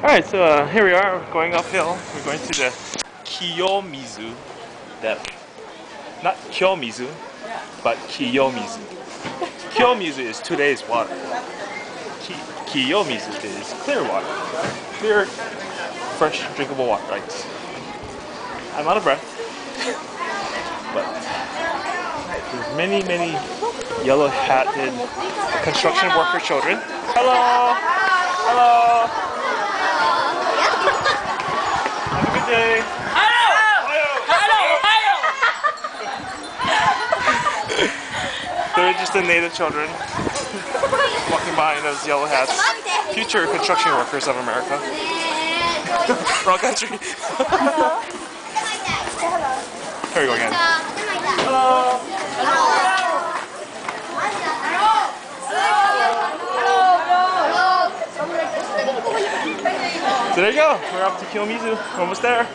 Alright, so here we are going uphill. We're going to the Kiyomizu Depth. Not Kiyomizu, but Kiyomizu. Kiyomizu is today's water. Kiyomizu is clear water. Clear, fresh, drinkable water, right? I'm out of breath. But there's many yellow-hatted construction worker children. Hello! Hello! Have a good day. They're just the native children walking behind those yellow hats. Future construction workers of America. Wrong country. Here we go again. Hello. So there you go. We're up to Kiyomizu. We're almost there.